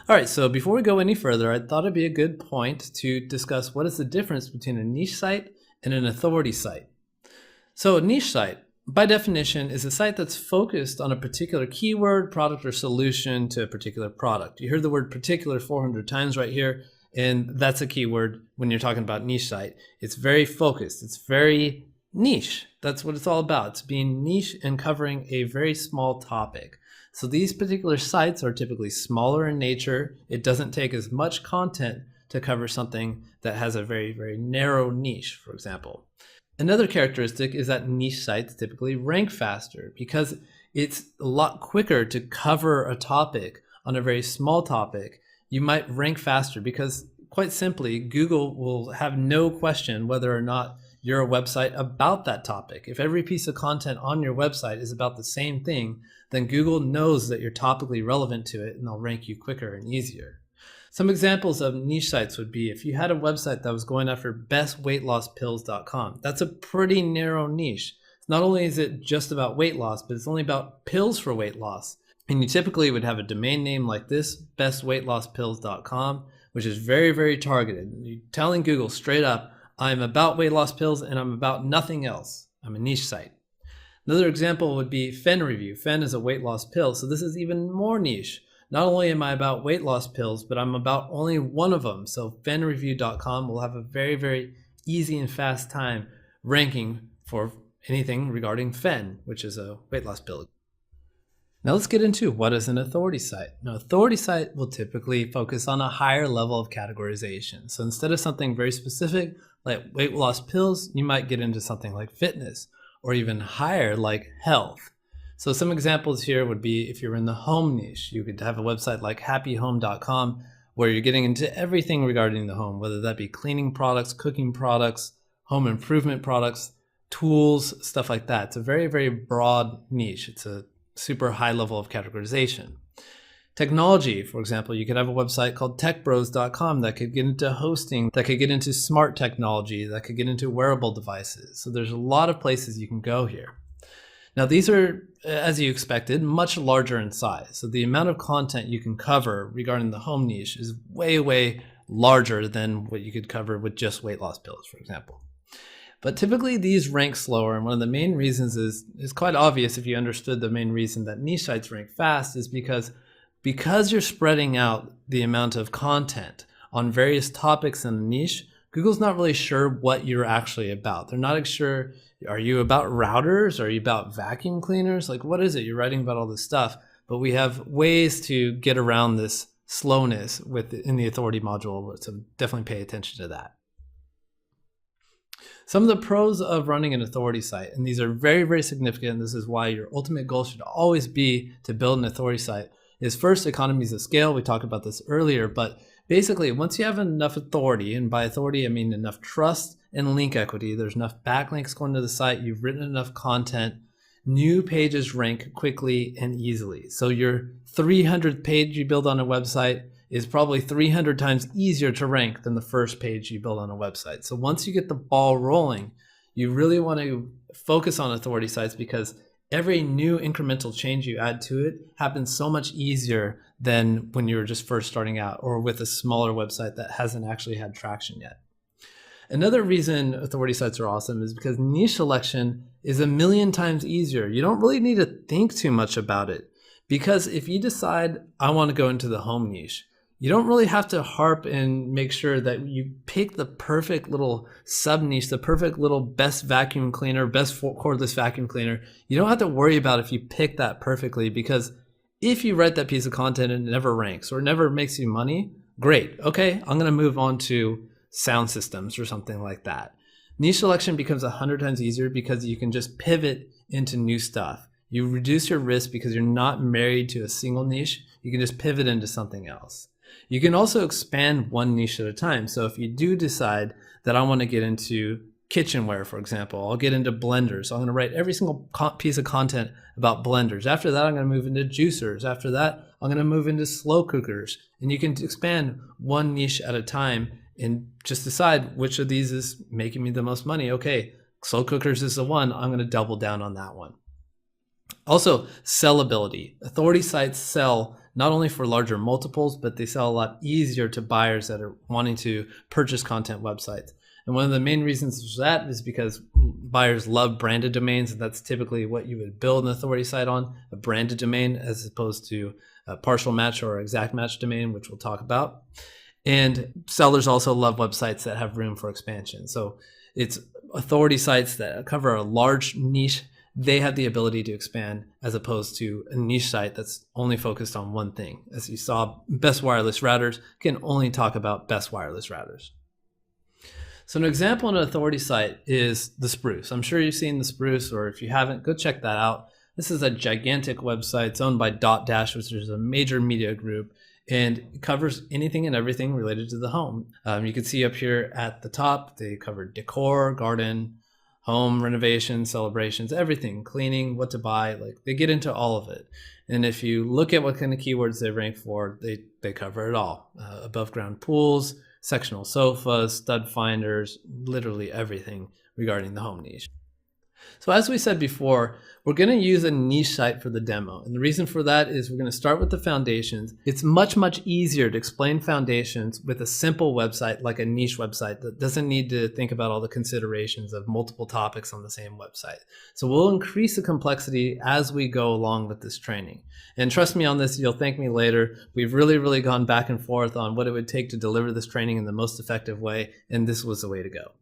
All right, so before we go any further, I thought it'd be a good point to discuss what is the difference between a niche site and an authority site. So a niche site, by definition, is a site that's focused on a particular keyword, product, or solution to a particular product. You heard the word particular 400 times right here, and that's a keyword when you're talking about niche site. It's very focused. It's very niche. That's what it's all about. It's being niche and covering a very small topic. So these particular sites are typically smaller in nature. It doesn't take as much content to cover something that has a very, very narrow niche, for example. Another characteristic is that niche sites typically rank faster because it's a lot quicker to cover a topic on a very small topic. You might rank faster because, quite simply, Google will have no question whether or not you're a website about that topic. If every piece of content on your website is about the same thing, then Google knows that you're topically relevant to it and they'll rank you quicker and easier. Some examples of niche sites would be if you had a website that was going after bestweightlosspills.com. That's a pretty narrow niche. Not only is it just about weight loss, but it's only about pills for weight loss. And you typically would have a domain name like this, bestweightlosspills.com, which is very, very targeted. You're telling Google straight up, I'm about weight loss pills and I'm about nothing else. I'm a niche site. Another example would be Fen Review. Fen is a weight loss pill, so this is even more niche. Not only am I about weight loss pills, but I'm about only one of them. So fenreview.com will have a very, very easy and fast time ranking for anything regarding Fen, which is a weight loss pill. Now let's get into what is an authority site. An authority site will typically focus on a higher level of categorization. So instead of something very specific like weight loss pills, you might get into something like fitness or even higher like health. So some examples here would be if you're in the home niche, you could have a website like happyhome.com where you're getting into everything regarding the home, whether that be cleaning products, cooking products, home improvement products, tools, stuff like that. It's a very, very broad niche. It's a super high level of categorization. Technology, for example, you could have a website called techbros.com that could get into hosting, that could get into smart technology, that could get into wearable devices. So there's a lot of places you can go here. Now these are, as you expected, much larger in size. So the amount of content you can cover regarding the home niche is way, way larger than what you could cover with just weight loss pills, for example. But typically these rank slower, and one of the main reasons is quite obvious if you understood the main reason that niche sites rank fast is because you're spreading out the amount of content on various topics in a niche. Google's not really sure what you're actually about. They're not sure, are you about routers? Are you about vacuum cleaners? Like, what is it? You're writing about all this stuff, but we have ways to get around this slowness in the authority module, so definitely pay attention to that. Some of the pros of running an authority site, and these are very, very significant, this is why your ultimate goal should always be to build an authority site, is first, economies of scale. We talked about this earlier, but basically once you have enough authority, and by authority I mean enough trust and link equity, there's enough backlinks going to the site, you've written enough content, new pages rank quickly and easily. So your 300th page you build on a website is probably 300 times easier to rank than the first page you build on a website. So once you get the ball rolling, you really want to focus on authority sites because every new incremental change you add to it happens so much easier than when you're just first starting out or with a smaller website that hasn't actually had traction yet. Another reason authority sites are awesome is because niche selection is 1,000,000 times easier. You don't really need to think too much about it because if you decide I want to go into the home niche, you don't really have to harp and make sure that you pick the perfect little sub niche, the perfect little best vacuum cleaner, best cordless vacuum cleaner. You don't have to worry about if you pick that perfectly because if you write that piece of content and it never ranks or never makes you money, great. Okay, I'm going to move on to sound systems or something like that. Niche selection becomes 100 times easier because you can just pivot into new stuff. You reduce your risk because you're not married to a single niche. You can just pivot into something else. You can also expand one niche at a time. So if you do decide that I want to get into kitchenware, for example, I'll get into blenders. So I'm going to write every single piece of content about blenders. After that, I'm going to move into juicers. After that, I'm going to move into slow cookers. And you can expand one niche at a time and just decide which of these is making me the most money. Okay, slow cookers is the one. I'm going to double down on that one. Also, sellability. Authority sites sell not only for larger multiples, but they sell a lot easier to buyers that are wanting to purchase content websites. And one of the main reasons for that is because buyers love branded domains, and that's typically what you would build an authority site on, a branded domain, as opposed to a partial match or exact match domain, which we'll talk about. And sellers also love websites that have room for expansion. So it's authority sites that cover a large niche. They have the ability to expand, as opposed to a niche site that's only focused on one thing. As you saw, best wireless routers can only talk about best wireless routers. So an example on an authority site is The Spruce. I'm sure you've seen The Spruce, or if you haven't, go check that out. This is a gigantic website. It's owned by Dotdash, which is a major media group, and it covers anything and everything related to the home. You can see up here at the top, they cover decor, garden, home renovation, celebrations, everything, cleaning, what to buy. Like, they get into all of it. And if you look at what kind of keywords they rank for, they cover it all. Above ground pools, sectional sofas, stud finders, literally everything regarding the home niche. So as we said before, we're going to use a niche site for the demo. And the reason for that is we're going to start with the foundations. It's much, much easier to explain foundations with a simple website like a niche website that doesn't need to think about all the considerations of multiple topics on the same website. So we'll increase the complexity as we go along with this training. And trust me on this, you'll thank me later. We've really gone back and forth on what it would take to deliver this training in the most effective way, and this was the way to go.